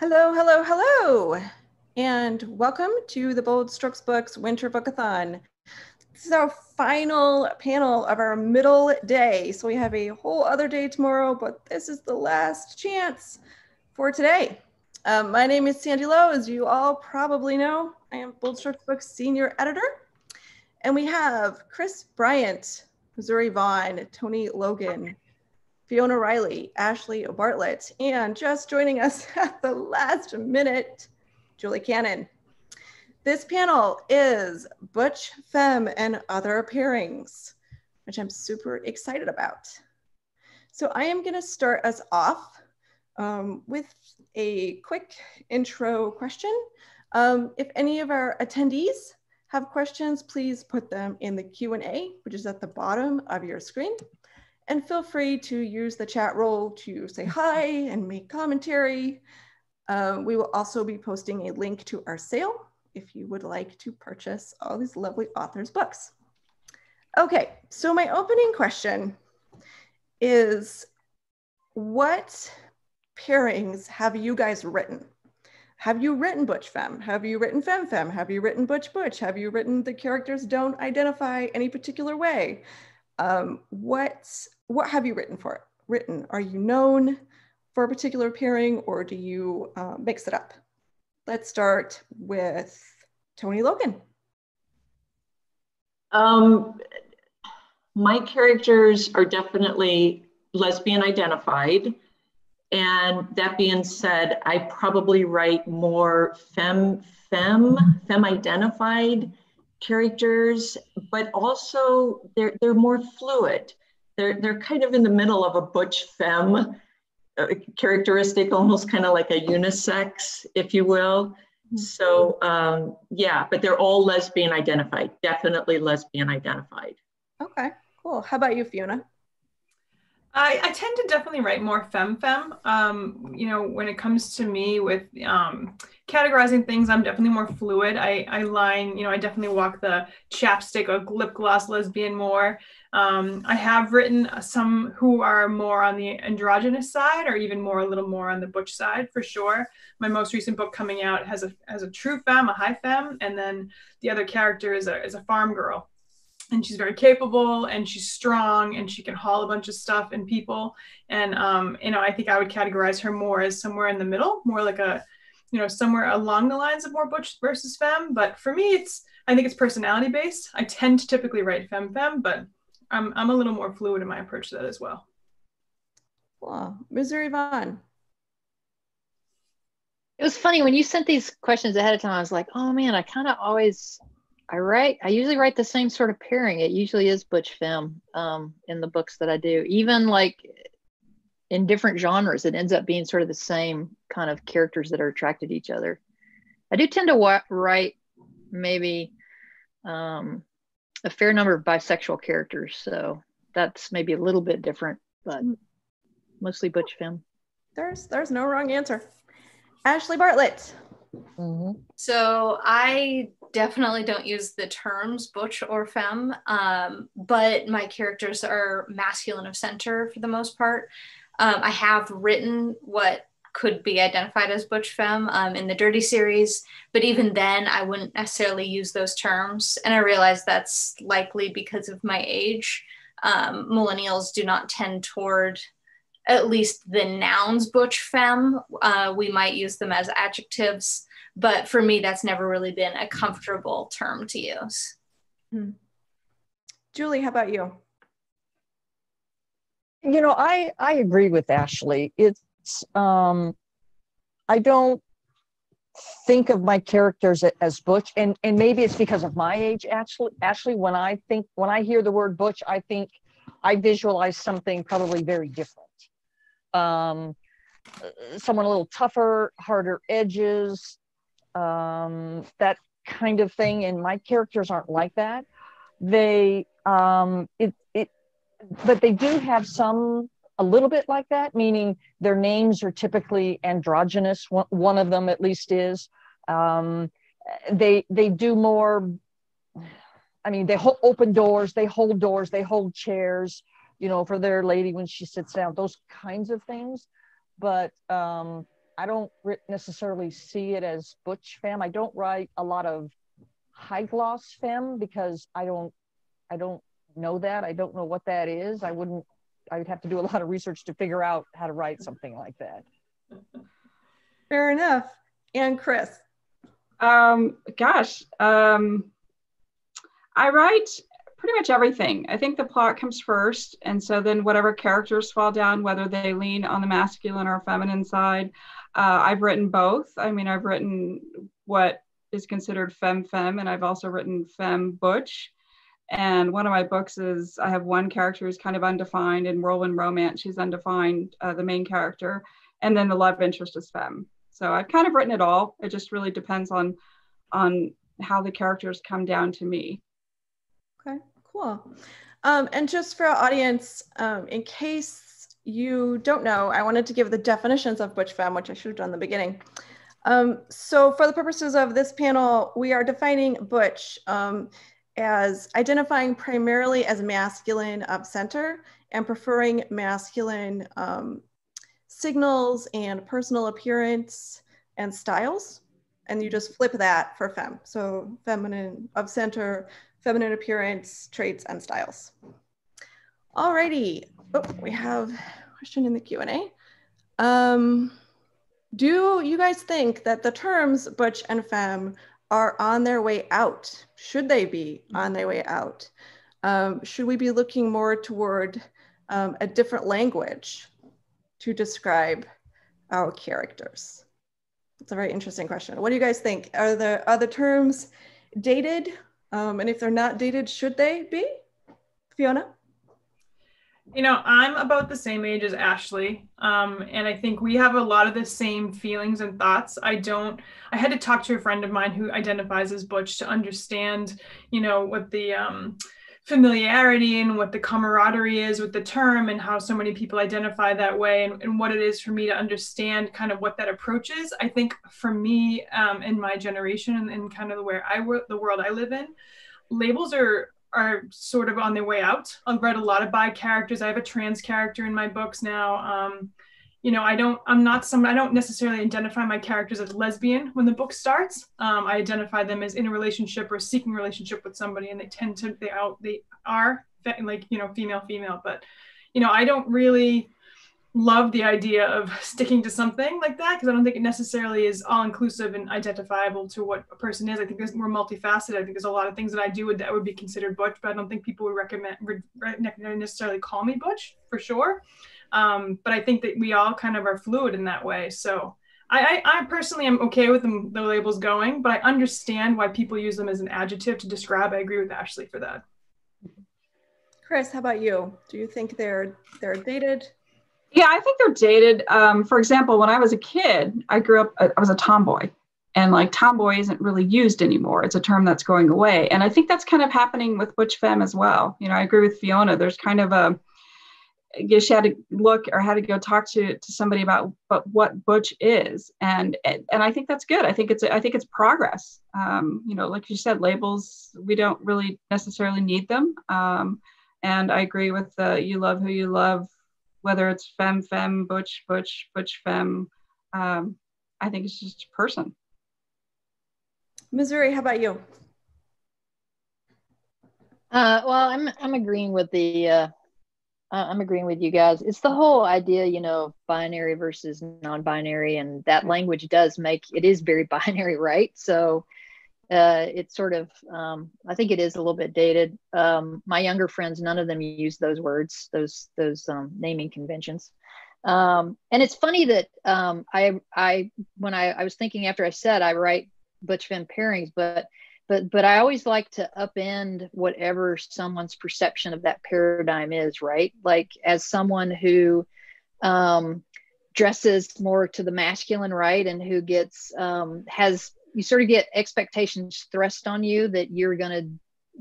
Hello, hello, hello, and welcome to the Bold Strokes Books Winter Bookathon. This is our final panel of our middle day, so we have a whole other day tomorrow, but this is the last chance for today. My name is Sandy Lowe, as you all probably know. I am Bold Strokes Books Senior Editor, and we have Kris, Bryant, Missouri Vaun, Toni, Logan, Fiona Riley, Ashley Bartlett, and just joining us at the last minute, Julie Cannon. This panel is Butch, Femme, and Other Pairings, which I'm super excited about. So I am going to start us off with a quick intro question. If any of our attendees have questions, please put them in the Q&A, which is at the bottom of your screen. And feel free to use the chat roll to say hi and make commentary. We will also be posting a link to our sale if you would like to purchase all these lovely authors' books. Okay, so my opening question is, what pairings have you guys written? Have you written Butch Femme? Have you written Femme Femme? Have you written Butch Butch? Have you written the characters don't identify any particular way? What have you written? Are you known for a particular pairing, or do you mix it up? Let's start with Toni Logan. My characters are definitely lesbian identified. And that being said, I probably write more femme identified characters, but also they're more fluid. They're kind of in the middle of a butch femme characteristic, almost kind of like a unisex, if you will. So yeah, but they're all lesbian identified, definitely lesbian identified. Okay, cool. How about you, Fiona? I tend to definitely write more femme. You know, when it comes to me with categorizing things, I'm definitely more fluid. I definitely walk the chapstick or lip gloss lesbian more. I have written some who are more on the androgynous side, or even a little more on the butch side, for sure. My most recent book coming out has a true femme, a high femme, and then the other character is a farm girl. And she's very capable, and she's strong, and she can haul a bunch of stuff and people. And, I think I would categorize her more as somewhere in the middle, more like somewhere along the lines of more butch versus femme. But for me, I think it's personality based. I tend to typically write femme, but I'm a little more fluid in my approach to that as well. Cool. Missouri Vaun. It was funny when you sent these questions ahead of time. I was like, oh man, I usually write the same sort of pairing. It usually is butch femme in the books that I do. Even like in different genres, it ends up being sort of the same kind of characters that are attracted to each other. I do tend to write maybe a fair number of bisexual characters, so that's maybe a little bit different, but mostly butch femme. There's no wrong answer. Ashley Bartlett. Mm-hmm. So I definitely don't use the terms butch or femme, but my characters are masculine of center for the most part. I have written what could be identified as butch femme in the Dirty series, but even then I wouldn't necessarily use those terms. And I realize that's likely because of my age. Millennials do not tend toward at least the nouns butch femme. We might use them as adjectives, but for me, that's never really been a comfortable term to use. Julie, how about you? You know, I agree with Ashley. It's I don't think of my characters as butch, and maybe it's because of my age. Ashley, when I hear the word butch, I visualize something probably very different. Someone a little tougher, harder edges, that kind of thing. And my characters aren't like that. But they do have a little bit like that, meaning their names are typically androgynous. One of them at least is. They do more, I mean, they open doors, they hold chairs, you know, for their lady when she sits down, those kinds of things. But I don't necessarily see it as butch femme. I don't write a lot of high gloss femme because I don't know that. I don't know what that is. I'd have to do a lot of research to figure out how to write something like that. Fair enough. And Kris? I write pretty much everything. I think the plot comes first, and so then whatever characters fall down, whether they lean on the masculine or feminine side. I've written both. I mean, I've written what is considered femme, and I've also written femme butch. And one of my books is, I have one character who's kind of undefined. In Whirlwind Romance, she's undefined, the main character. And then the love interest is femme. So I've kind of written it all. It just really depends on how the characters come down to me. Okay, cool. And just for our audience, in case you don't know, I wanted to give the definitions of butch femme, which I should have done in the beginning. So for the purposes of this panel, we are defining butch as identifying primarily as masculine of center and preferring masculine signals and personal appearance and styles. And you just flip that for femme. So feminine of center, feminine appearance, traits, and styles. Alrighty. Oh, we have a question in the Q&A. Do you guys think that the terms butch and femme are on their way out? Should they be on their way out? Should we be looking more toward a different language to describe our characters? It's a very interesting question. What do you guys think? Are the terms dated? And if they're not dated, should they be? Fiona? You know, I'm about the same age as Ashley. And I think we have a lot of the same feelings and thoughts. I had to talk to a friend of mine who identifies as butch to understand, you know, what the familiarity and what the camaraderie is with the term and how so many people identify that way, and what it is for me to understand kind of what that approach is. I think for me, in my generation and kind of the world I live in, labels are sort of on their way out. I've read a lot of bi characters. I have a trans character in my books now. You know, I don't necessarily identify my characters as lesbian when the book starts. I identify them as in a relationship or seeking a relationship with somebody, and they are like, you know, female. But, you know, I don't really love the idea of sticking to something like that, because I don't think it necessarily is all inclusive and identifiable to what a person is. I think we're multifaceted. I think there's a lot of things that I do that would be considered butch, but I don't think people would necessarily call me butch for sure. But I think that we all kind of are fluid in that way. So I personally am okay with the labels going, but I understand why people use them as an adjective to describe. I agree with Ashley for that. Kris, how about you? Do you think they're dated? Yeah, I think they're dated. For example, when I was a kid, I was a tomboy, and like tomboy isn't really used anymore. It's a term that's going away. And I think that's kind of happening with butch femme as well. You know, I agree with Fiona. There's kind of she had to look or had to go talk to somebody about what butch is. And I think that's good. I think it's progress. You know, like you said, labels, we don't really necessarily need them. And I agree with you love who you love, whether it's femme, butch, femme. I think it's just a person. Missouri, how about you? Well, I'm agreeing with I'm agreeing with you guys. It's the whole idea, you know, binary versus non-binary, and that language it is very binary, right? So it's sort of, I think it is a little bit dated. My younger friends, none of them use those words, those naming conventions. And it's funny that when I was thinking after I said I write butch femme pairings, but I always like to upend whatever someone's perception of that paradigm is, right? Like as someone who dresses more to the masculine, right, and who gets you sort of get expectations thrust on you that you're going to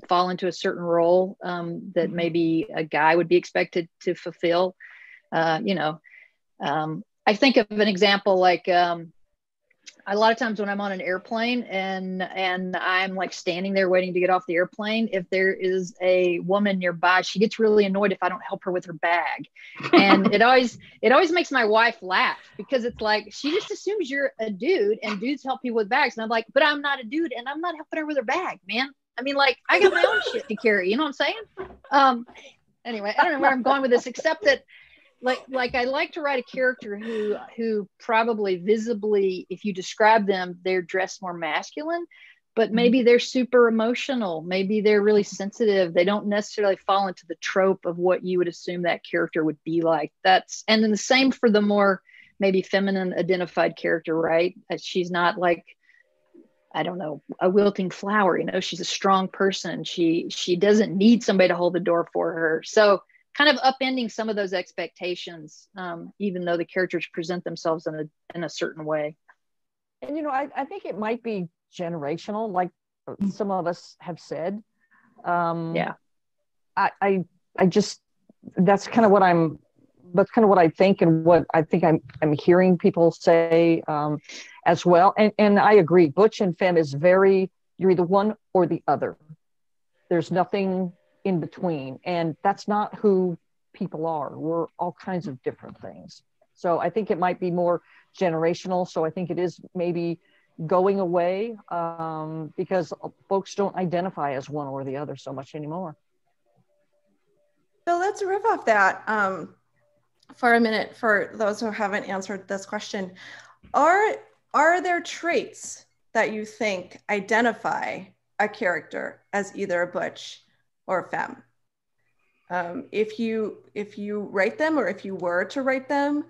fall into a certain role that maybe a guy would be expected to fulfill. You know, I think of an example like A lot of times when I'm on an airplane and I'm like standing there waiting to get off the airplane, if there is a woman nearby, she gets really annoyed if I don't help her with her bag. And it always makes my wife laugh, because it's like, she just assumes you're a dude and dudes help people with bags. And I'm like, but I'm not a dude and I'm not helping her with her bag, man. I mean, like, I got my own shit to carry, you know what I'm saying? Anyway, I don't know where I'm going with this, except that like I like to write a character who probably visibly, if you describe them, they're dressed more masculine, but maybe they're super emotional. Maybe they're really sensitive. They don't necessarily fall into the trope of what you would assume that character would be like. And then the same for the more maybe feminine identified character, right? She's not like, I don't know, a wilting flower, you know, she's a strong person. She doesn't need somebody to hold the door for her. So kind of upending some of those expectations, even though the characters present themselves in a certain way. And, you know, I think it might be generational, like some of us have said. Yeah. I just, that's kind of what I think, and what I think I'm hearing people say as well. And I agree. Butch and Femme is you're either one or the other. There's nothing in between, and that's not who people are. We're all kinds of different things. So I think it might be more generational. So I think it is maybe going away because folks don't identify as one or the other so much anymore. So let's riff off that for a minute for those who haven't answered this question. Are there traits that you think identify a character as either a butch or femme? If you write them, or if you were to write them,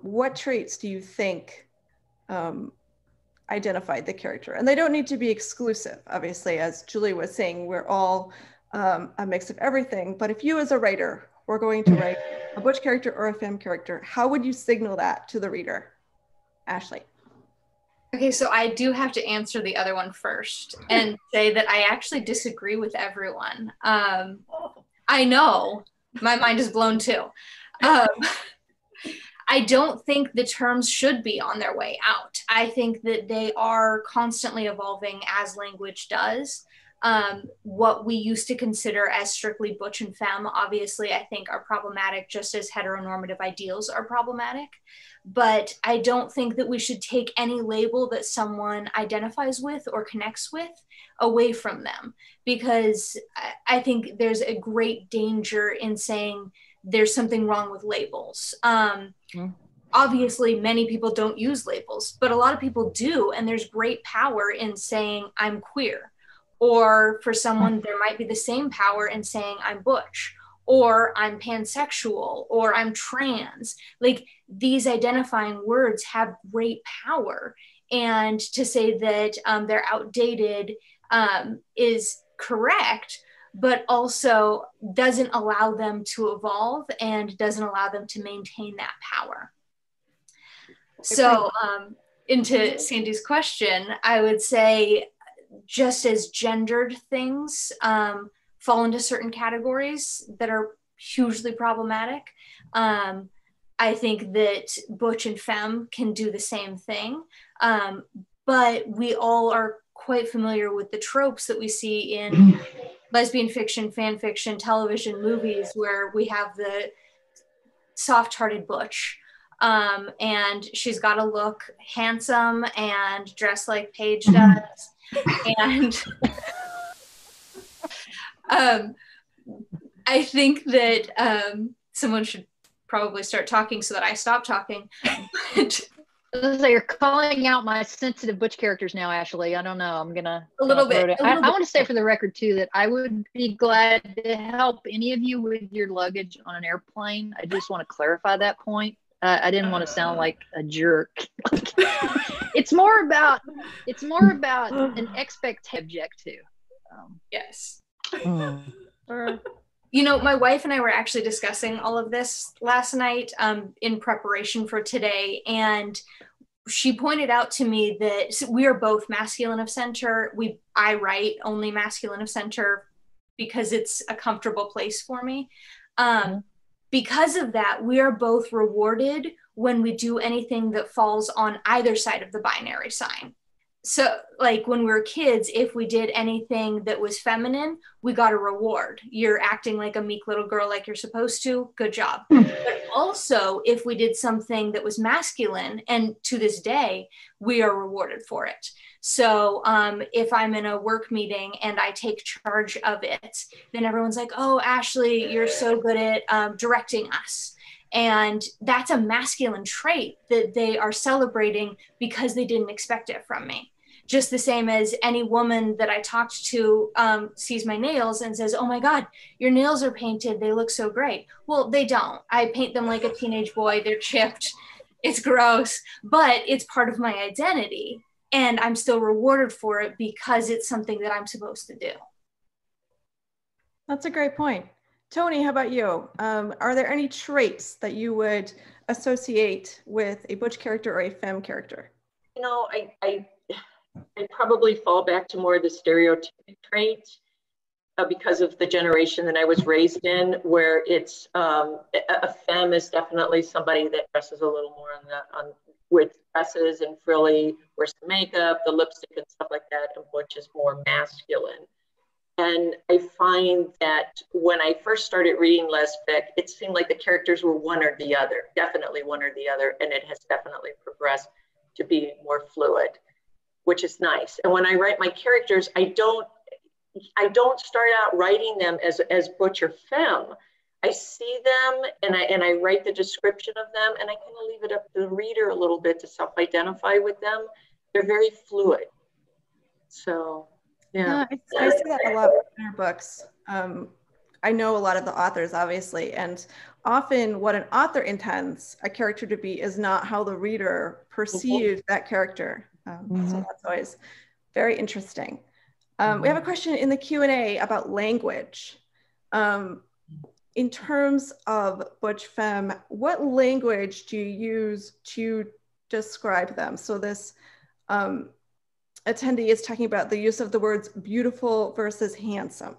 what traits do you think identified the character? And they don't need to be exclusive. Obviously, as Julie was saying, we're all a mix of everything. But if you as a writer were going to write a butch character or a femme character, how would you signal that to the reader? Ashley. Okay, so I do have to answer the other one first and say that I actually disagree with everyone. I know, my mind is blown too. I don't think the terms should be on their way out. I think that they are constantly evolving as language does. What we used to consider as strictly butch and femme, obviously, I think are problematic, just as heteronormative ideals are problematic. But I don't think that we should take any label that someone identifies with or connects with away from them, because I think there's a great danger in saying there's something wrong with labels. Obviously, many people don't use labels, but a lot of people do. And there's great power in saying I'm queer. Or for someone, there might be the same power in saying I'm butch, or I'm pansexual, or I'm trans. Like, these identifying words have great power. And to say that they're outdated is correct, but also doesn't allow them to evolve and doesn't allow them to maintain that power. So into Sandy's question, I would say, just as gendered things fall into certain categories that are hugely problematic, I think that butch and femme can do the same thing. But we all are quite familiar with the tropes that we see in lesbian fiction, fan fiction, television, movies, where we have the soft-hearted butch. And she's got to look handsome and dress like Paige does. And I think that someone should probably start talking so that I stop talking. So you're calling out my sensitive butch characters now, Ashley. I don't know. I'm gonna a little bit. I want to say for the record too that I would be glad to help any of you with your luggage on an airplane. I just want to clarify that point. I didn't want to sound like a jerk. It's more about an objective. Yes. You know, my wife and I were actually discussing all of this last night in preparation for today, and she pointed out to me that we are both masculine of center. I write only masculine of center because it's a comfortable place for me. Because of that, we are both rewarded when we do anything that falls on either side of the binary sign. So like when we were kids, if we did anything that was feminine, we got a reward. You're acting like a meek little girl like you're supposed to. Good job. But also if we did something that was masculine, and to this day, we are rewarded for it. So if I'm in a work meeting and I take charge of it, then everyone's like, oh, Ashley, you're so good at directing us. And that's a masculine trait that they are celebrating because they didn't expect it from me. Just the same as any woman that I talked to sees my nails and says, oh my God, your nails are painted. They look so great. Well, they don't. I paint them like a teenage boy. They're chipped. It's gross, but it's part of my identity. And I'm still rewarded for it because it's something that I'm supposed to do. That's a great point. Toni, how about you? Are there any traits that you would associate with a butch character or a femme character? You know, I probably fall back to more of the stereotypic traits because of the generation that I was raised in, where it's a femme is definitely somebody that dresses a little more with dresses and frilly, wears the makeup, the lipstick and stuff like that, and butch is more masculine. And I find that when I first started reading lesfic, it seemed like the characters were one or the other, definitely one or the other, and it has definitely progressed to be more fluid, which is nice. And when I write my characters, I don't start out writing them as butch or femme. I see them and I write the description of them, and I kind of leave it up to the reader a little bit to self-identify with them. They're very fluid. So, yeah. I see that a lot in our books. I know a lot of the authors, obviously, and often what an author intends a character to be is not how the reader perceives that character. So that's always very interesting. We have a question in the Q&A about language. In terms of butch femme, what language do you use to describe them? So this attendee is talking about the use of the words beautiful versus handsome.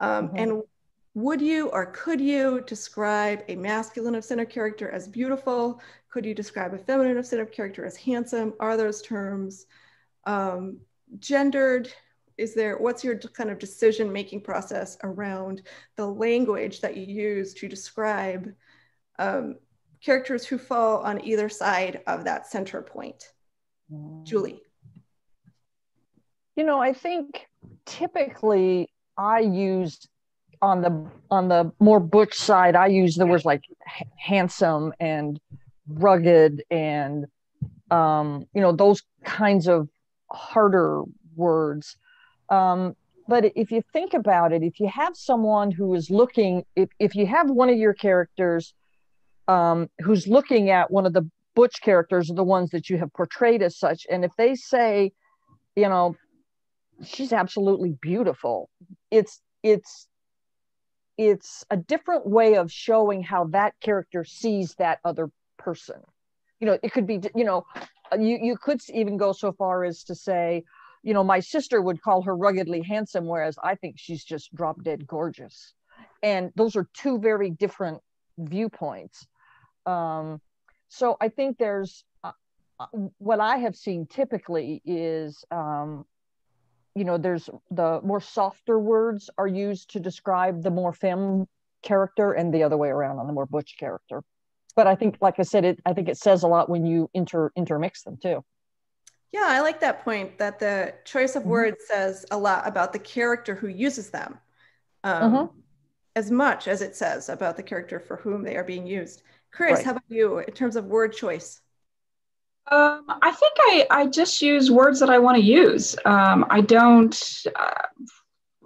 And would you or could you describe a masculine of center character as beautiful? Could you describe a feminine of center character as handsome? Are those terms gendered? What's your kind of decision-making process around the language that you use to describe characters who fall on either side of that center point? Julie. You know, I think typically I use on the more butch side, I use the words like handsome and rugged and those kinds of harder words. But if you think about it, if you have someone who is looking, if you have one of your characters who's looking at one of the butch characters, or the ones that you have portrayed as such, and if they say, she's absolutely beautiful, it's a different way of showing how that character sees that other person. It could be, you could even go so far as to say, my sister would call her ruggedly handsome, whereas I think she's just drop dead gorgeous. And those are two very different viewpoints. So I think there's, what I have seen typically is, there's the more softer words are used to describe the more femme character, and the other way around on the more butch character. But I think, like I said, I think it says a lot when you intermix them too. Yeah, I like that point, that the choice of words says a lot about the character who uses them, as much as it says about the character for whom they are being used. Kris, how about you in terms of word choice? I think I just use words that I want to use. I don't,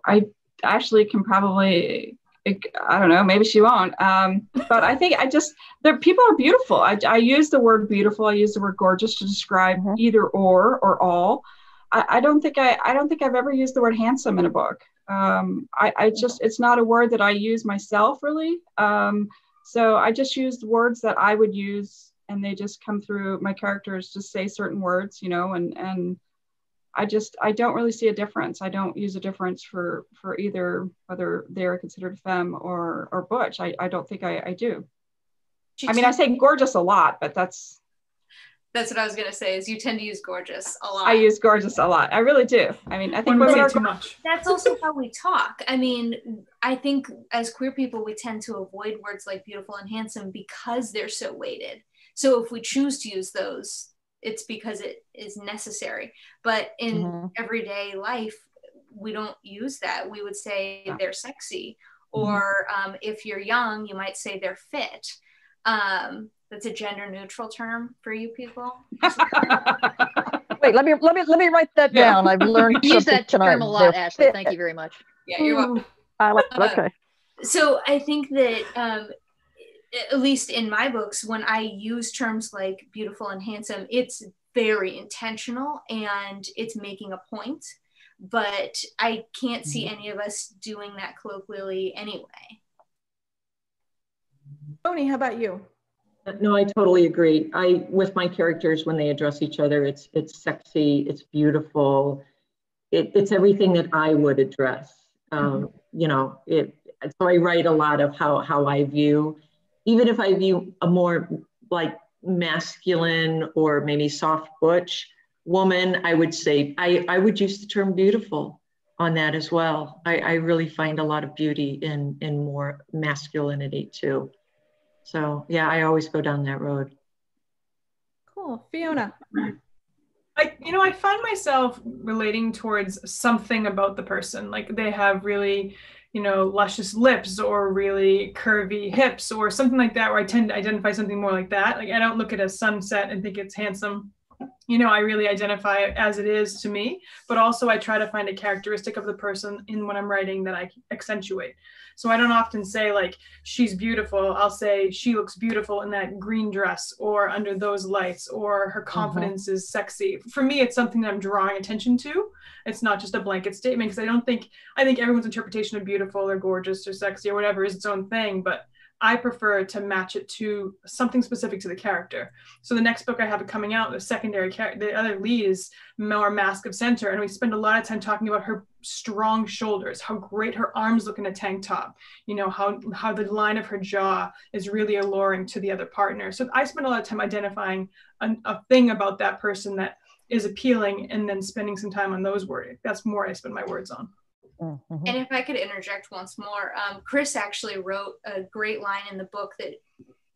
I actually can probably, I don't know, maybe she won't. But I think people are beautiful. I use the word beautiful. I use the word gorgeous to describe either or all. I don't think I've ever used the word handsome in a book. It's not a word that I use myself really. So I just use the words that I would use, and they just come through. My characters just say certain words, and I don't really see a difference. I don't use a difference for either, whether they're considered femme or butch. I don't think I do. I mean, I say gorgeous a lot, but that's what I was going to say, is you tend to use gorgeous a lot. I use gorgeous a lot. I really do. I mean, I think women are too much. That's also how we talk. I mean, I think as queer people, we tend to avoid words like beautiful and handsome because they're so weighted. So if we choose to use those, it's because it is necessary. But in everyday life, we don't use that. We would say they're sexy, or if you're young, you might say they're fit. That's a gender neutral term for you people. Wait, let me write that down. I've learned We use that tonight. term a lot, Ashley. Thank you very much. Yeah, you're welcome. Okay. So I think that at least in my books, when I use terms like beautiful and handsome, it's very intentional and it's making a point. But I can't see any of us doing that colloquially anyway. Toni, how about you? No, I totally agree. With my characters, when they address each other, it's sexy, it's beautiful, it's everything that I would address. You know, so I write a lot of how I view, even if I view a more like masculine or maybe soft butch woman, I would say I would use the term beautiful on that as well. I really find a lot of beauty in more masculinity too. So yeah, I always go down that road. Cool. Fiona. I find myself relating towards something about the person. Like they have really, luscious lips or really curvy hips or something like that, where I tend to identify something more like that. Like I don't look at a sunset and think it's handsome. I really identify it as it is to me, but also I try to find a characteristic of the person in what I'm writing that I accentuate. So I don't often say like, she's beautiful. I'll say she looks beautiful in that green dress or under those lights, or her confidence is sexy. For me, it's something that I'm drawing attention to. It's not just a blanket statement, because I think everyone's interpretation of beautiful or gorgeous or sexy or whatever is its own thing, but I prefer to match it to something specific to the character. So the next book I have coming out, the other lead is more Mask of Center. And we spend a lot of time talking about her strong shoulders, how great her arms look in a tank top, how the line of her jaw is really alluring to the other partner. So I spend a lot of time identifying a thing about that person that is appealing, and then spending some time on those words. That's more I spend my words on. And if I could interject once more, Kris actually wrote a great line in the book that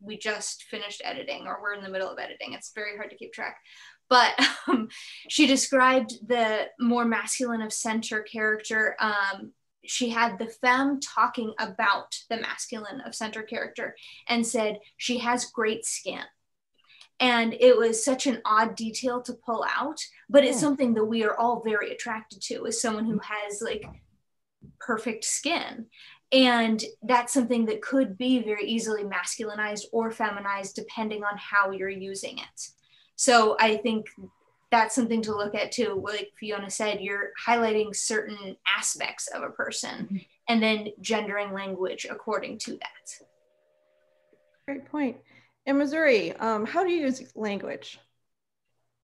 we just finished editing, or we're in the middle of editing. It's very hard to keep track. But she described the more masculine of center character. She had the femme talking about the masculine of center character and said, she has great skin. And it was such an odd detail to pull out, but it's something that we are all very attracted to, is someone who has like perfect skin. And that's something that could be very easily masculinized or feminized depending on how you're using it. So I think that's something to look at too. Like Fiona said, you're highlighting certain aspects of a person and then gendering language according to that. Great point. In Missouri, how do you use language?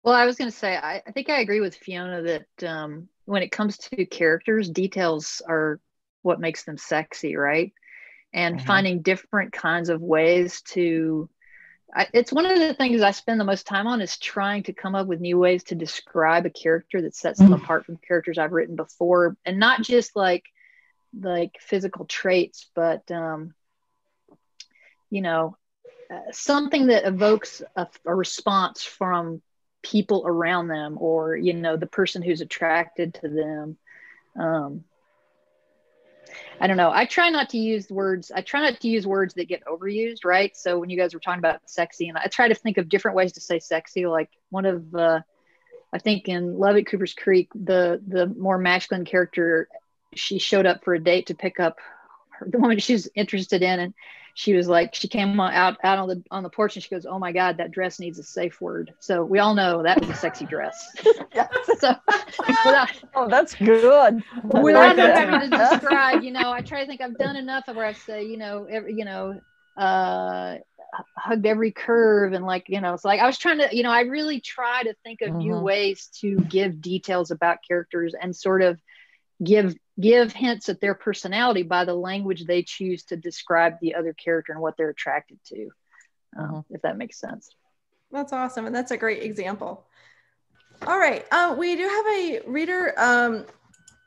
Well, I was going to say, I think I agree with Fiona that when it comes to characters, details are what makes them sexy, right? And finding different kinds of ways to, it's one of the things I spend the most time on, is trying to come up with new ways to describe a character that sets them apart from characters I've written before. And not just like physical traits, but, something that evokes a response from people around them, or the person who's attracted to them. I don't know. I try not to use words that get overused, right? So when you guys were talking about sexy, and I try to think of different ways to say sexy. Like one of I think in Love at Cooper's Creek, the more masculine character, she showed up for a date to pick up the woman she's interested in, and she was like, she came out on the porch, and she goes, "Oh my God, that dress needs a safe word." So we all know that was a sexy dress. So that's good. Without having to describe, I try to think I've done enough of where I say, hugged every curve, and like, you know, it's like I was trying to, you know, I really try to think of new ways to give details about characters and sort of give hints at their personality by the language they choose to describe the other character and what they're attracted to, if that makes sense. That's awesome, and that's a great example. All right, we do have a reader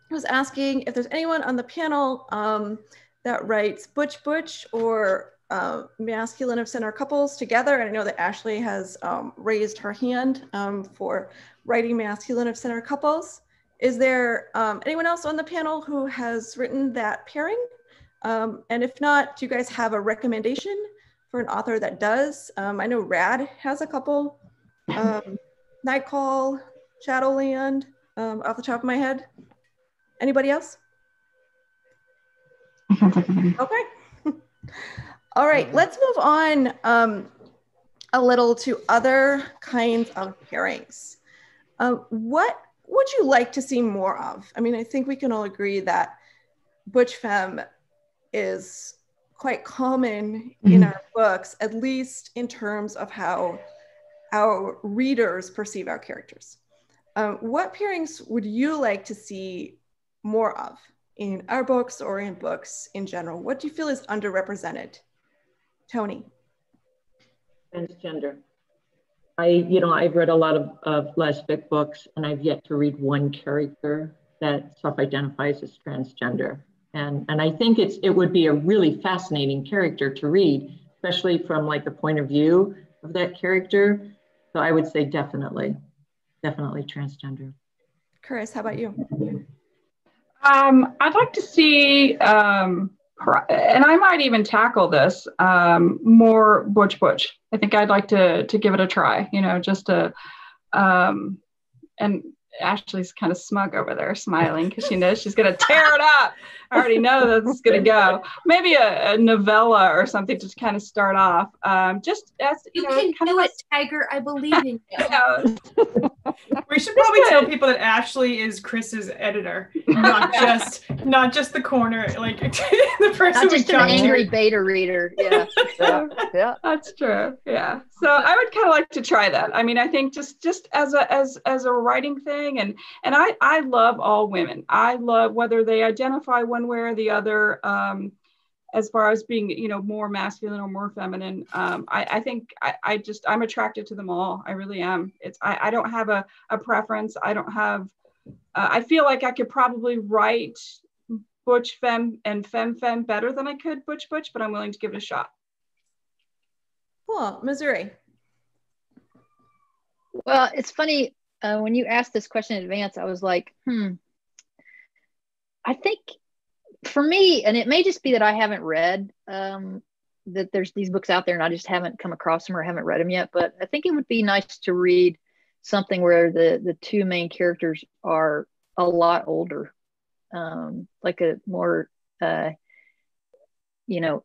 who's asking if there's anyone on the panel that writes butch or masculine of center couples together. And I know that Ashley has raised her hand for writing masculine of center couples. Is there anyone else on the panel who has written that pairing? And if not, do you guys have a recommendation for an author that does? I know Rad has a couple. Nightcall, Shadowland, off the top of my head. Anybody else? Okay. All right, let's move on a little to other kinds of pairings. What would you like to see more of? I mean, I think we can all agree that butch femme is quite common in our books, at least in terms of how our readers perceive our characters. What pairings would you like to see more of in our books or in books in general? What do you feel is underrepresented? Toni. Transgender. I've read a lot of lesbic books, and I've yet to read one character that self-identifies as transgender. And I think it would be a really fascinating character to read, especially from like the point of view of that character. So I would say definitely transgender. Kris, how about you? I'd like to see, and I might even tackle this, more butch. I think I'd like to give it a try, just to, and Ashley's kind of smug over there smiling because she knows she's going to tear it up. I already know that's going to go. Maybe a novella or something to kind of start off. Just as you can do it, Tiger. I believe in you. We should probably tell people that Ashley is Kris's editor, not just the corner, like the person. Not just an angry beta reader. Yeah. Yeah, that's true. Yeah. So I would kind of like to try that. I mean, I think just as a writing thing, and I love all women. I love whether they identify one way or the other, as far as being, more masculine or more feminine. I think I'm attracted to them all. I really am. I don't have a preference. I don't have, I feel like I could probably write butch femme and femme better than I could butch, but I'm willing to give it a shot. Cool. Missouri. Well, it's funny, when you asked this question in advance, I was like, I think for me, and it may just be that I haven't read, that there's these books out there and I just haven't come across them or haven't read them yet, but I think it would be nice to read something where the two main characters are a lot older, like a more,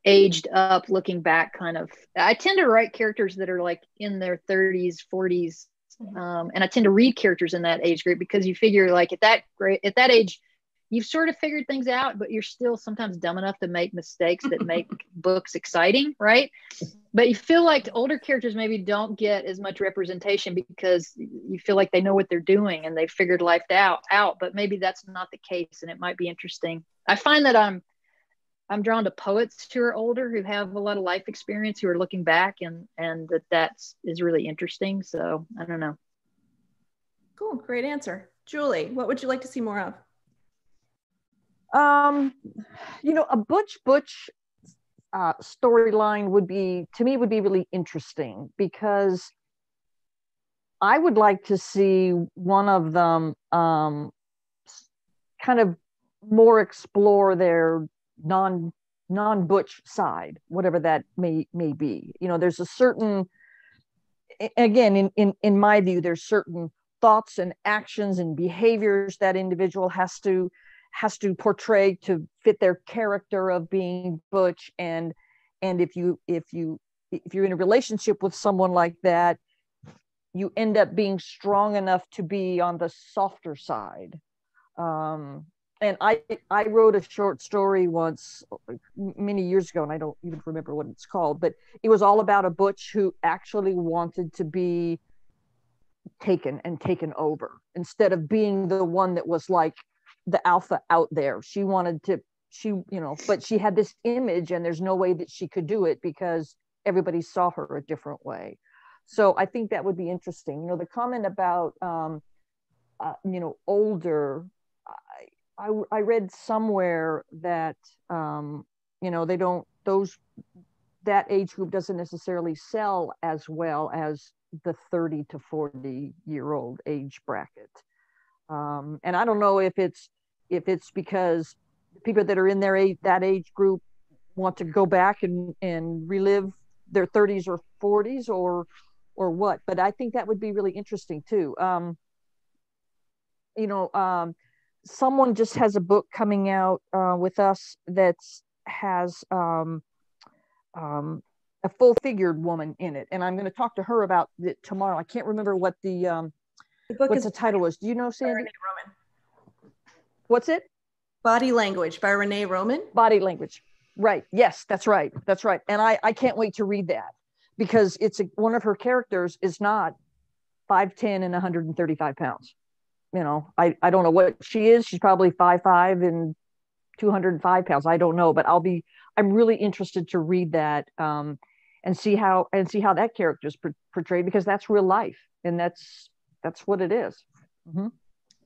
aged up, looking back kind of. I tend to write characters that are like in their 30s, 40s, and I tend to read characters in that age group because you figure like at that age, you've sort of figured things out, but you're still sometimes dumb enough to make mistakes that make books exciting, right? But you feel like older characters maybe don't get as much representation because you feel like they know what they're doing and they've figured life out, but maybe that's not the case, and it might be interesting. I find that I'm drawn to poets who are older, who have a lot of life experience, who are looking back, and that is really interesting. So I don't know. Cool, great answer. Julie, what would you like to see more of? A butch storyline would be really interesting because I would like to see one of them kind of more explore their non-butch side, whatever that may be. There's a certain, again, in my view, there's certain thoughts and actions and behaviors that individual has to portray to fit their character of being butch, and if you're in a relationship with someone like that, you end up being strong enough to be on the softer side, and I wrote a short story once many years ago, and I don't even remember what it's called, but it was all about a butch who actually wanted to be taken and taken over instead of being the one that was like the alpha out there. She wanted to, but she had this image, and there's no way that she could do it because everybody saw her a different way. So I think that would be interesting. The comment about older, I read somewhere that they don't, that age group doesn't necessarily sell as well as the 30 to 40-year-old age bracket. And I don't know if it's because people that are in that age group want to go back and relive their 30s or 40s or what, but I think that would be really interesting too. Someone just has a book coming out with us that has a full-figured woman in it, and I'm going to talk to her about it tomorrow. I can't remember what the book the title was. Do you know, Sandy? What's it? Body Language by Renee Roman. Body Language, right? Yes, that's right. And I can't wait to read that, because one of her characters is not 5'10" and 135 pounds. I don't know what she is. She's probably 5'5" and 205 pounds. I don't know, but I'm really interested to read that and see how that character is portrayed, because that's real life, and that's what it is. Mm-hmm.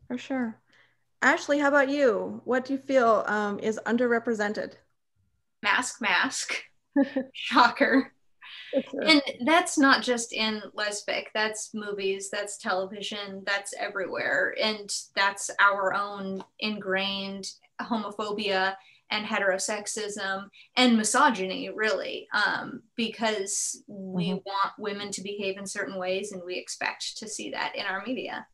For sure. Ashley, how about you? What do you feel is underrepresented? Mask. Shocker. And that's not just in lesbic, that's movies, that's television, that's everywhere. And that's our own ingrained homophobia and heterosexism and misogyny, really, because we want women to behave in certain ways, and we expect to see that in our media.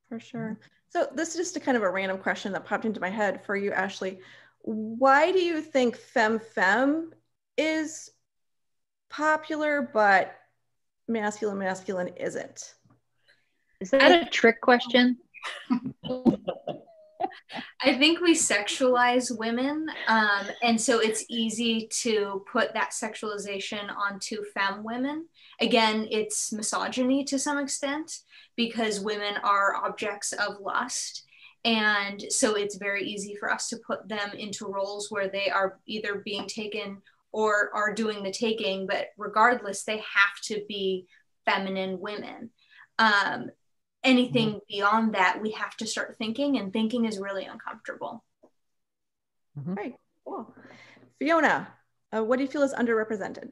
For sure. So this is just a kind of a random question that popped into my head for you, Ashley. Why do you think Femme is popular, but masculine isn't? Is that a trick question? I think we sexualize women, and so it's easy to put that sexualization onto femme women. Again, it's misogyny to some extent, because women are objects of lust, and so it's very easy for us to put them into roles where they are either being taken or are doing the taking, but regardless, they have to be feminine women. Anything beyond that, we have to start thinking, and thinking is really uncomfortable. Right, cool. Fiona, what do you feel is underrepresented?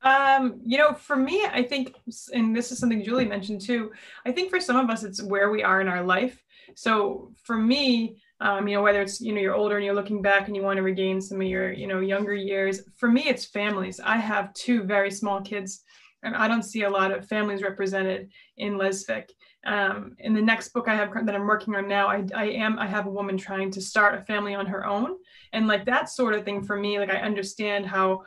For me, I think, and this is something Julie mentioned too, I think for some of us, it's where we are in our life. So for me, whether it's, you're older and you're looking back and you want to regain some of your, younger years, for me, it's families. I have 2 very small kids, and I don't see a lot of families represented in lesfic. In the next book I have that I'm working on now, I have a woman trying to start a family on her own, and like that sort of thing for me, like I understand how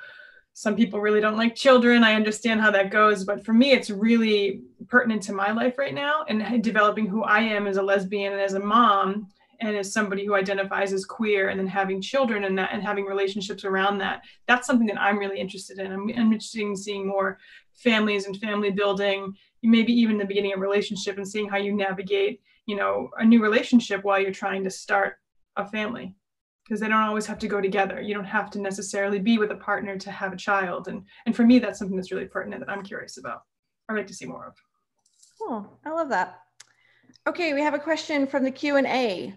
some people really don't like children. I understand how that goes, but for me, it's really pertinent to my life right now, and developing who I am as a lesbian and as a mom and as somebody who identifies as queer, and then having children and that, and having relationships around that. That's something that I'm really interested in. I'm interested in seeing more families and family building, maybe even the beginning of a relationship, and seeing how you navigate, a new relationship while you're trying to start a family, because they don't always have to go together. You don't have to necessarily be with a partner to have a child. And for me, that's something that's really pertinent that I'm curious about. I'd like to see more of. Cool, I love that. Okay, we have a question from the Q&A.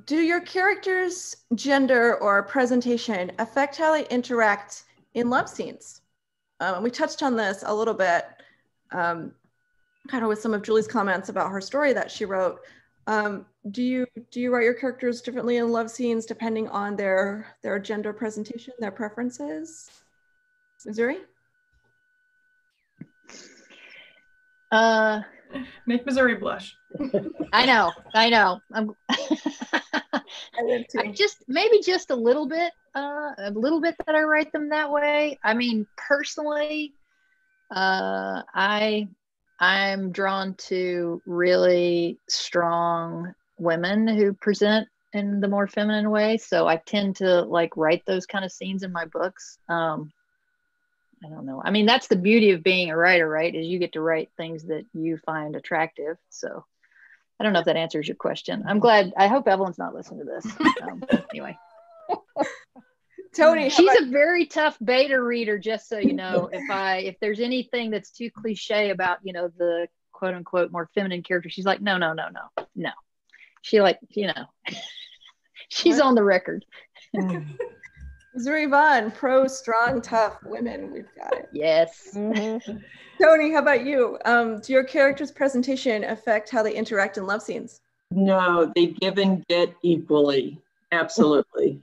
Do your characters' gender or presentation affect how they interact in love scenes? We touched on this a little bit, kind of with some of Julie's comments about her story that she wrote. Do you write your characters differently in love scenes depending on their gender presentation, their preferences? Missouri? Make Missouri blush. I know. I'm maybe just a little bit that I write them that way. I mean, personally, I'm drawn to really strong women who present in the more feminine way. So I tend to like write those kind of scenes in my books. I don't know. I mean, that's the beauty of being a writer, right? Is you get to write things that you find attractive. So I don't know if that answers your question. I'm glad. I hope Evelyn's not listening to this. Anyway. Toni, she's a very tough beta reader, just so you know. If there's anything that's too cliche about, you know, the quote unquote more feminine character, she's like, no. She like, you know, she's on the record. Missouri Vaun, pro, strong, tough women. We've got it. Yes. Toni, how about you? Do your characters' presentation affect how they interact in love scenes? No, they give and get equally. Absolutely.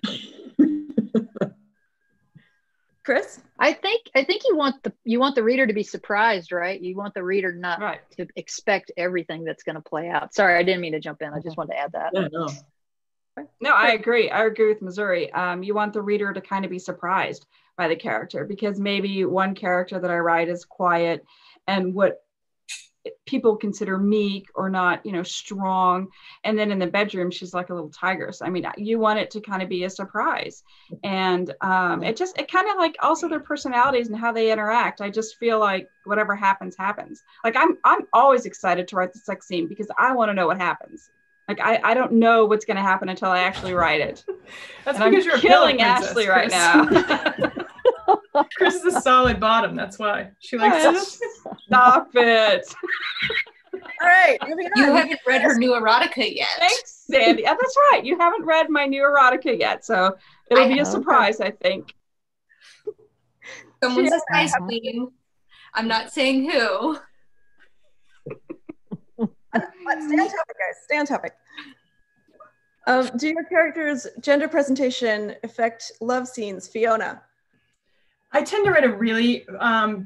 Kris? I think you want the reader to be surprised, right? You want the reader not to expect everything that's going to play out. Sorry, I didn't mean to jump in. I just wanted to add that. Yeah, no. No, I agree. I agree with Missouri. You want the reader to kind of be surprised by the character, because maybe one character that I write is quiet and what people consider meek or not, you know, strong. And then in the bedroom, she's like a little tigress. I mean, you want it to kind of be a surprise. And it kind of like also their personalities and how they interact. I just feel like whatever happens, happens. Like I'm always excited to write the sex scene because I want to know what happens. Like I don't know what's going to happen until I actually write it. That's and because I'm you're killing princess, Ashley Kris. right now. Kris is a solid bottom. That's why she likes it. Stop it. All right, moving on. You haven't read her new erotica yet. Thanks, Sandy. Yeah, that's right. You haven't read my new erotica yet, so it'll be a surprise, I think. Someone's a spice queen. I'm not saying who. Stay on topic, guys. Stay on topic. Do your characters' gender presentation affect love scenes? Fiona? I tend to write a really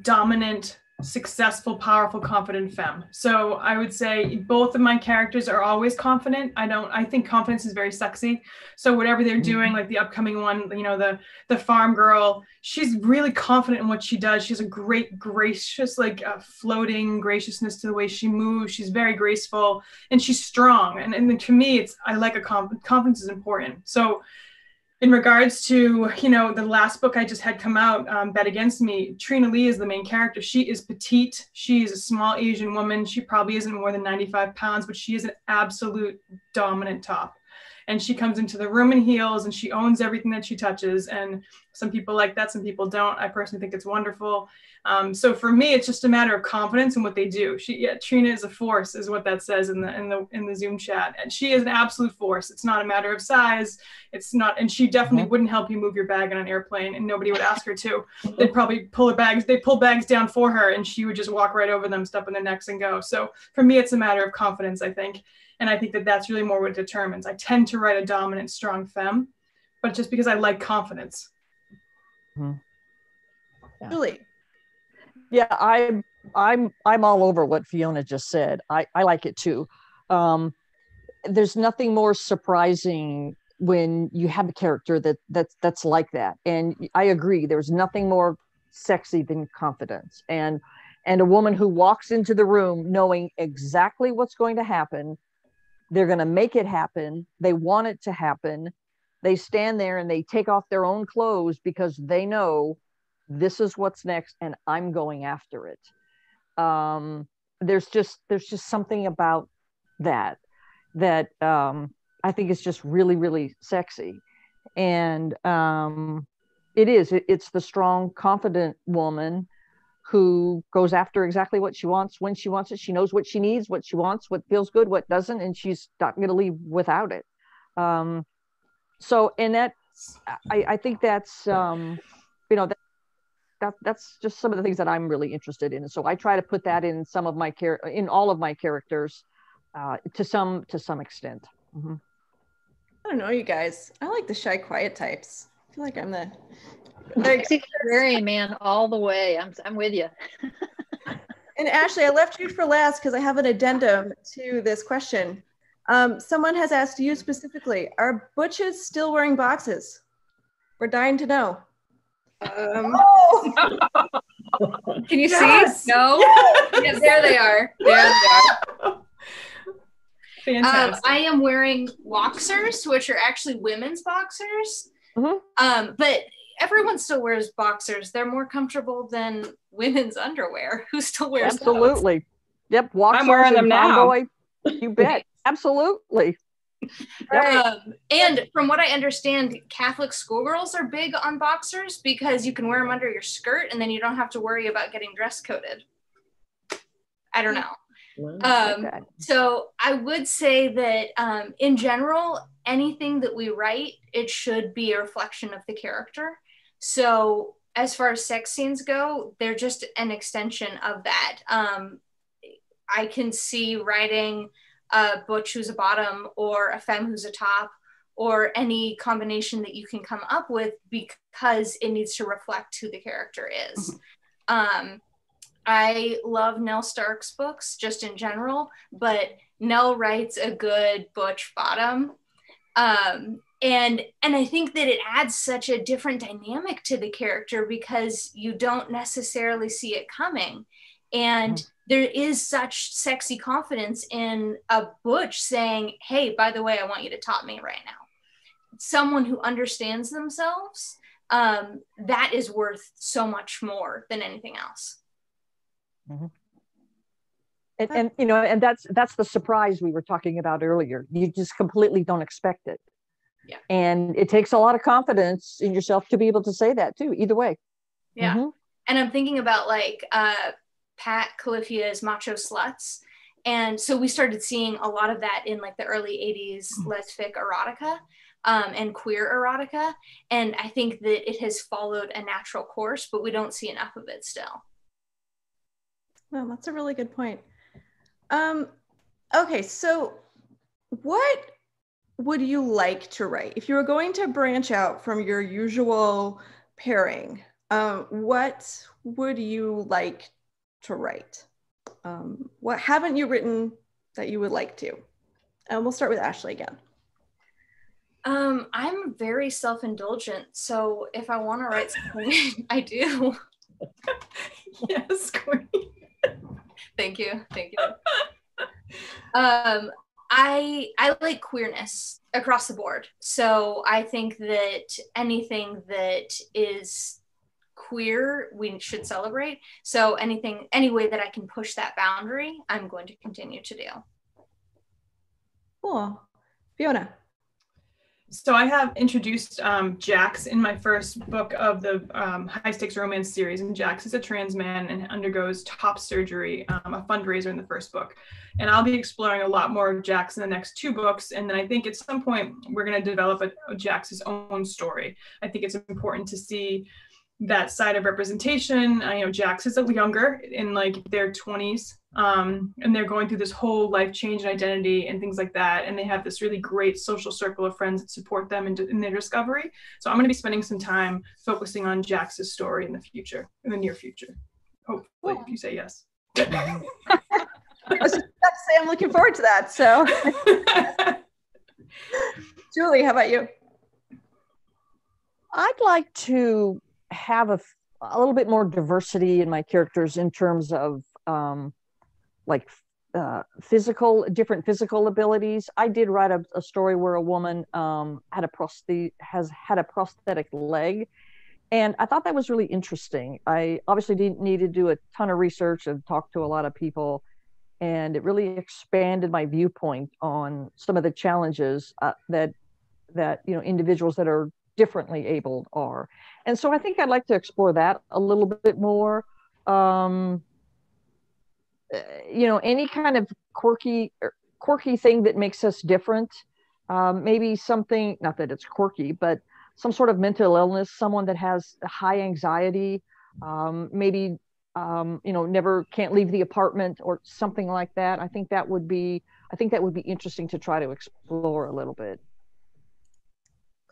dominant, successful, powerful, confident femme. So I would say both of my characters are always confident. I think confidence is very sexy. So whatever they're doing, like the upcoming one, you know, the farm girl, she's really confident in what she does. She has a great, gracious, like floating graciousness to the way she moves. She's very graceful and she's strong. And to me, I like a confidence is important. So in regards to, you know, the last book I just had come out, Bet Against Me, Trina Lee is the main character. She is petite. She's a small Asian woman. She probably isn't more than 95 pounds, but she is an absolute dominant top. And she comes into the room in heels and she owns everything that she touches. And some people like that, some people don't. I personally think it's wonderful. So for me, it's just a matter of confidence in what they do. Trina is a force, is what that says in the Zoom chat. And she is an absolute force. It's not a matter of size. It's not, and she definitely wouldn't help you move your bag on an airplane, and nobody would ask her to. They'd probably pull bags down for her, and she would just walk right over them, step on their necks, and go. So for me, it's a matter of confidence, I think. And I think that that's really more what it determines. I tend to write a dominant, strong femme, but just because I like confidence. Julie? Yeah, I'm all over what Fiona just said. I like it too. There's nothing more surprising when you have a character that's like that. And I agree, there's nothing more sexy than confidence. And a woman who walks into the room knowing exactly what's going to happen. They're going to make it happen. They want it to happen. They stand there and they take off their own clothes because they know this is what's next and I'm going after it. There's just something about that I think is just really, really sexy. And it's the strong, confident woman who goes after exactly what she wants, when she wants it. She knows what she needs, what she wants, what feels good, what doesn't, and she's not going to leave without it. So, and that, I think that's, that's just some of the things that I'm really interested in. And so I try to put that in some of my in all of my characters, to some extent. Mm-hmm. I don't know, you guys. I like the shy, quiet types. I feel like I'm the Very man all the way. I'm with you. And Ashley, I left you for last because I have an addendum to this question. Someone has asked you specifically, are Butches still wearing boxes? We're dying to know. Can you Yes! see? No? Yes! Yes, there they are. There they are. Fantastic. I am wearing boxers, which are actually women's boxers. But everyone still wears boxers. They're more comfortable than women's underwear. Who still wears Absolutely. those? Yep. Boxers I'm wearing them now. tomboy. You bet. Absolutely. And from what I understand, Catholic schoolgirls are big on boxers because you can wear them under your skirt and then you don't have to worry about getting dress coded. I don't know. So I would say that in general, anything that we write, it should be a reflection of the character. So as far as sex scenes go, they're just an extension of that. I can see writing a Butch who's a bottom or a Femme who's a top or any combination that you can come up with because it needs to reflect who the character is. I love Nell Stark's books just in general, but Nell writes a good Butch bottom. And I think that it adds such a different dynamic to the character because you don't necessarily see it coming. And there is such sexy confidence in a Butch saying, hey, by the way, I want you to top me right now. Someone who understands themselves, that is worth so much more than anything else. And you know, and that's the surprise we were talking about earlier. You just completely don't expect it. Yeah. And it takes a lot of confidence in yourself to be able to say that too, either way. Yeah. And I'm thinking about like Pat Califia's Macho Sluts. And so we started seeing a lot of that in like the early 80s lesfic erotica and queer erotica. And I think that it has followed a natural course, but we don't see enough of it still. Well, that's a really good point. Okay, so what would you like to write? If you were going to branch out from your usual pairing, what would you like to write? What haven't you written that you would like to? And we'll start with Ashley again. I'm very self-indulgent, so if I want to write something, I do. Yes, Queen. Thank you. I like queerness across the board. So I think that anything that is queer, we should celebrate. So any way that I can push that boundary, I'm going to continue to do. Cool. Fiona. So I have introduced Jax in my first book of the high stakes romance series, and Jax is a trans man and undergoes top surgery, a fundraiser in the first book. And I'll be exploring a lot more of Jax in the next 2 books. And then I think at some point we're going to develop a Jax's own story. I think it's important to see that side of representation. You know, Jax is younger, in like their 20s, and they're going through this whole life change and identity and things like that. And they have this really great social circle of friends that support them in their discovery. So I'm going to be spending some time focusing on Jax's story in the near future. Hopefully, if you say yes. I was just about to say I'm looking forward to that. So, Julie, how about you? I'd like to have a little bit more diversity in my characters in terms of different physical abilities. I did write a story where a woman had a prosthetic leg, and I thought that was really interesting. I obviously didn't need to do a ton of research and talk to a lot of people, and it really expanded my viewpoint on some of the challenges that individuals that are differently abled are. And so I think I'd like to explore that a little bit more. Any kind of quirky thing that makes us different. Maybe something, not that it's quirky, but some sort of mental illness, someone that has high anxiety, maybe never can't leave the apartment or something like that. I think that would be interesting to try to explore a little bit.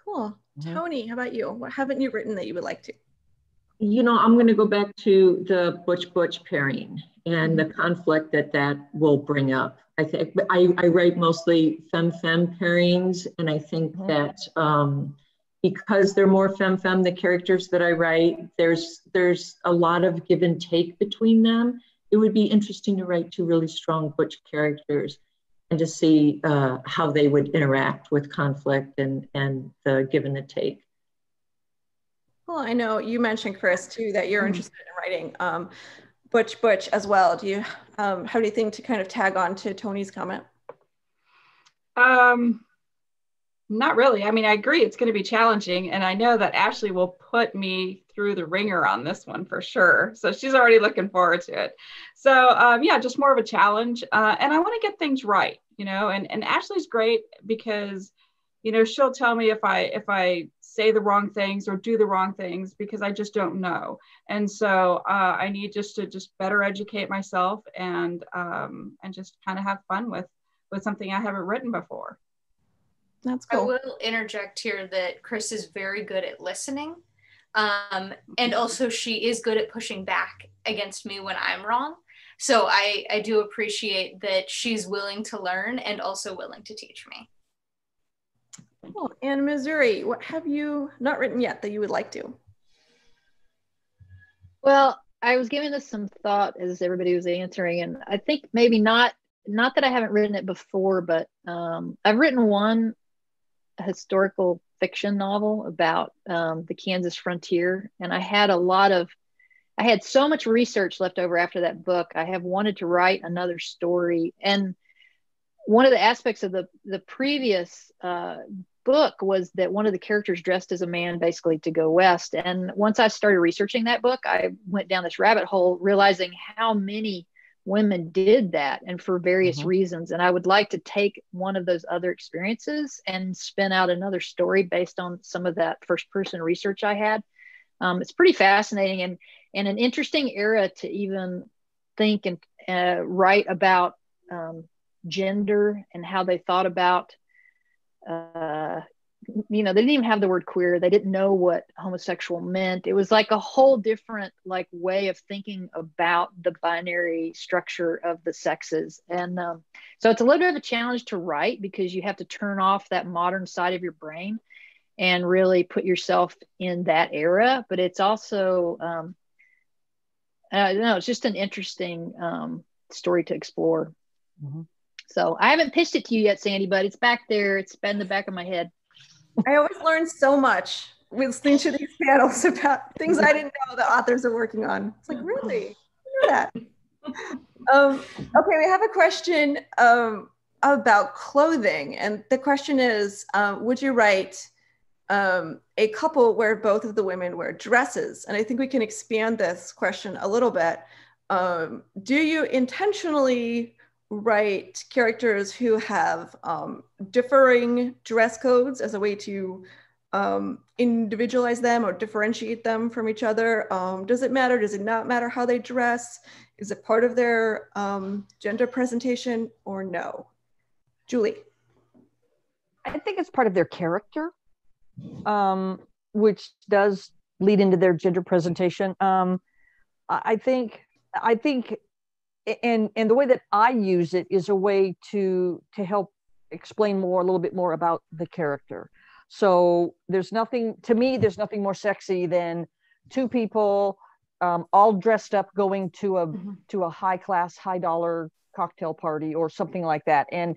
Cool. Toni, how about you? What haven't you written that you would like to? You know, I'm going to go back to the Butch pairing and the conflict that will bring up. I think I write mostly Femme pairings, and I think that because they're more Femme, the characters that I write, there's a lot of give and take between them. It would be interesting to write 2 really strong Butch characters. and to see how they would interact with conflict and the give and the take. Well, I know you mentioned, Kris, too, that you're interested in writing Butch as well. Do you have anything to kind of tag on to Toni's comment? Not really. I mean, I agree it's going to be challenging, and I know that Ashley will put me through the ringer on this one for sure. So she's already looking forward to it. So yeah, just more of a challenge, and I want to get things right, you know. And Ashley's great because, you know, she'll tell me if I say the wrong things or do the wrong things because I just don't know. And so I need to better educate myself and just kind of have fun with something I haven't written before. That's cool. I will interject here that Kris is very good at listening. And also she is good at pushing back against me when I'm wrong. So I do appreciate that she's willing to learn and also willing to teach me. Cool. And Missouri, what have you not written yet that you would like to? Well, I was giving this some thought as everybody was answering, and I think maybe not that I haven't written it before, but I've written one historical fiction novel about the Kansas frontier, and I had so much research left over after that book. I have wanted to write another story, and one of the aspects of the previous book was that one of the characters dressed as a man basically to go west. And once I started researching that book, I went down this rabbit hole realizing how many women did that, and for various reasons. And I would like to take one of those other experiences and spin out another story based on some of that first person research I had. It's pretty fascinating and an interesting era to even think and write about gender and how they thought about, you know, they didn't even have the word queer. They didn't know what homosexual meant. It was like a whole different way of thinking about the binary structure of the sexes. And so it's a little bit of a challenge to write because you have to turn off that modern side of your brain and really put yourself in that era. But it's also, I don't know, it's just an interesting story to explore. So I haven't pitched it to you yet, Sandy, but it's back there. It's been in the back of my head. I always learn so much listening to these panels about things I didn't know the authors are working on. It's like, really? I know that. Okay, we have a question about clothing. And the question is, would you write a couple where both of the women wear dresses? And I think we can expand this question a little bit. Do you intentionally write characters who have differing dress codes as a way to individualize them or differentiate them from each other? Does it matter? Does it not matter how they dress? Is it part of their gender presentation or no? Julie. I think it's part of their character, which does lead into their gender presentation. I think and the way that I use it is a way to help explain a little bit more about the character. So there's nothing more sexy than two people all dressed up going to a high class, high dollar cocktail party or something like that, and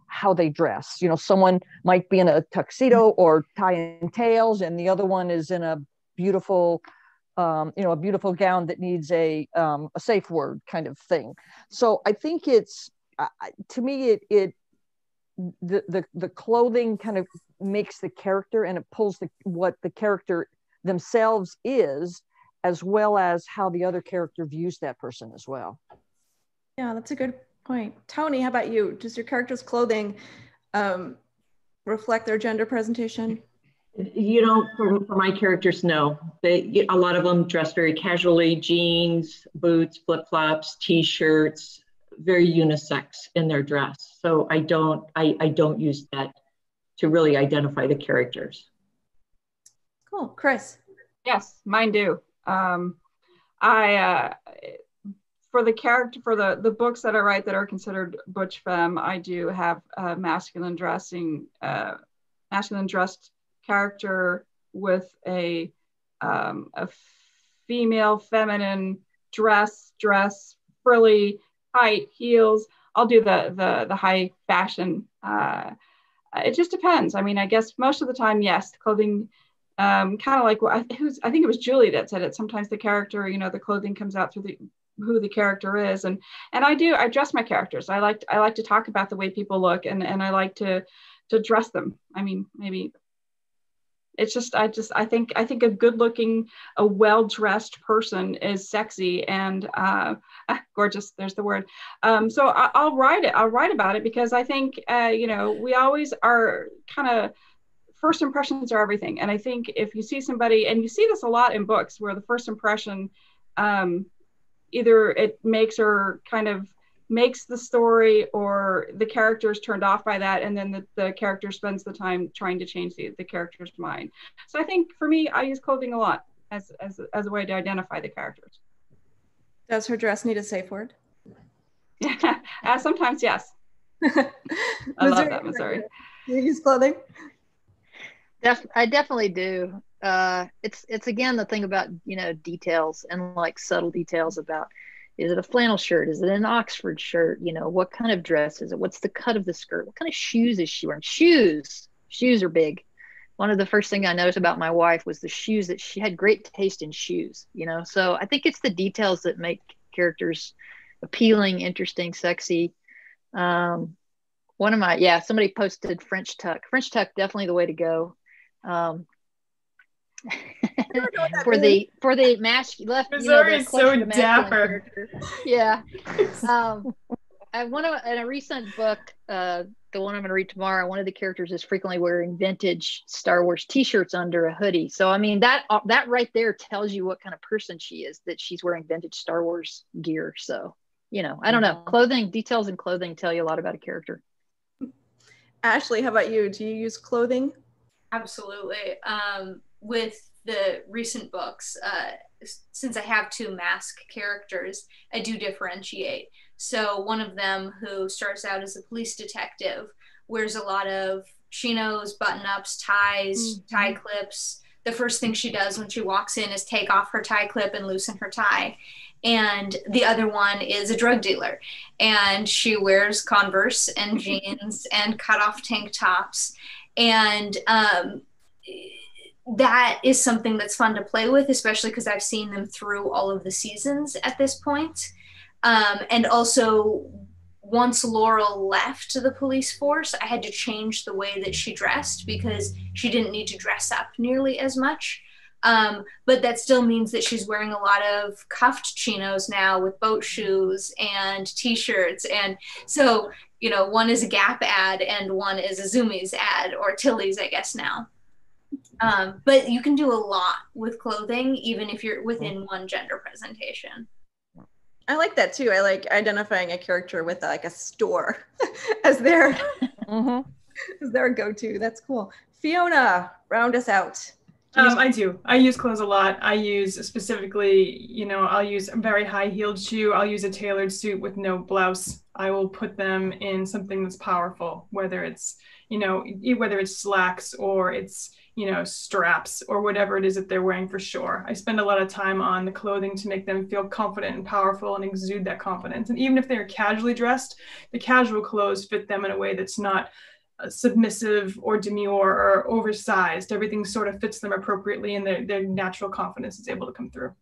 how they dress. You know, someone might be in a tuxedo or tie and tails, and the other one is in a beautiful a beautiful gown that needs a safe word kind of thing. So I think it's, to me, the clothing kind of makes the character, and it pulls what the character themselves is, as well as how the other character views that person as well. Yeah, that's a good point. Toni, how about you? Does your character's clothing reflect their gender presentation? You know, for my characters, no. A lot of them dress very casually: jeans, boots, flip-flops, t-shirts, very unisex in their dress. So I don't use that to really identify the characters. Cool. Kris. Yes, mine do. For the books that I write that are considered butch femme, I do have a masculine dressed character with a female feminine dress, frilly, tight heels. I'll do the high fashion. It just depends. I mean, I guess most of the time, yes, clothing, kind of like I think it was Julie that said it. Sometimes the character, you know, the clothing comes out through who the character is, and I dress my characters. I like to talk about the way people look, and I like to dress them. I mean, maybe it's just I think a good looking, a well-dressed person is sexy and gorgeous. There's the word. So I'll write about it, because I think you know, we always are kind of, first impressions are everything. And I think if you see somebody, and you see this a lot in books, where the first impression either it makes or kind of makes the story, or the character is turned off by that, and then the character spends the time trying to change the character's mind. So I think for me, I use clothing a lot as a way to identify the characters. Does her dress need a safe word? Sometimes, yes. I love that, Missouri. Do you use clothing? I definitely do. It's again the thing about, you know, details, and like subtle details about, is it a flannel shirt? Is it an Oxford shirt? You know, what kind of dress is it? What's the cut of the skirt? What kind of shoes is she wearing? Shoes are big. One of the first things I noticed about my wife was the shoes, that she had great taste in shoes, you know? So I think it's the details that make characters appealing, interesting, sexy. Somebody posted French tuck. French tuck, definitely the way to go. for the mask left, Missouri, you know, is so dapper. Yeah. In a recent book, the one I'm going to read tomorrow, one of the characters is frequently wearing vintage Star Wars t-shirts under a hoodie. So I mean, that right there tells you what kind of person she is, that she's wearing vintage Star Wars gear. So, you know, I don't know, clothing, details in clothing tell you a lot about a character. Ashley, how about you? Do you use clothing? Absolutely. With the recent books, since I have two mask characters, I do differentiate. So one of them, who starts out as a police detective, wears a lot of chinos, button-ups, ties, tie clips. The first thing she does when she walks in is take off her tie clip and loosen her tie. And the other one is a drug dealer, and she wears Converse and jeans and cut-off tank tops. And that is something that's fun to play with, especially because I've seen them through all of the seasons at this point. And also, once Laurel left the police force, I had to change the way that she dressed, because she didn't need to dress up nearly as much. But that still means that she's wearing a lot of cuffed chinos now with boat shoes and t-shirts. And so, you know, one is a Gap ad and one is a Zumiez ad, or Tilly's, I guess now. But you can do a lot with clothing, even if you're within one gender presentation. I like that too. I like identifying a character with like a store as their as their go-to. That's cool. Fiona, round us out. I do. I use clothes a lot. I use specifically, you know, I'll use a very high-heeled shoe. I'll use a tailored suit with no blouse. I will put them in something that's powerful, whether it's, you know, whether it's slacks or it's, you know, straps or whatever it is that they're wearing, for sure. I spend a lot of time on the clothing to make them feel confident and powerful and exude that confidence. And even if they're casually dressed, the casual clothes fit them in a way that's not submissive or demure or oversized. Everything sort of fits them appropriately, and their natural confidence is able to come through.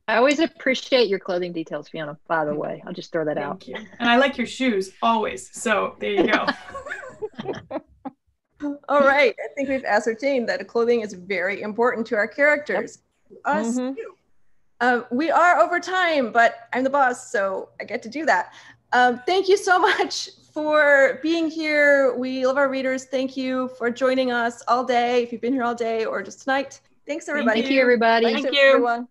I always appreciate your clothing details, Fiona, by the way. I'll just throw that out. Thank you. And I like your shoes always. So there you go. All right. I think we've ascertained that clothing is very important to our characters. Yep. Us too. We are over time, but I'm the boss, so I get to do that. Thank you so much for being here. We love our readers. Thank you for joining us all day, if you've been here all day or just tonight. Thanks, everybody. Thank you, everybody. Thank you, everyone.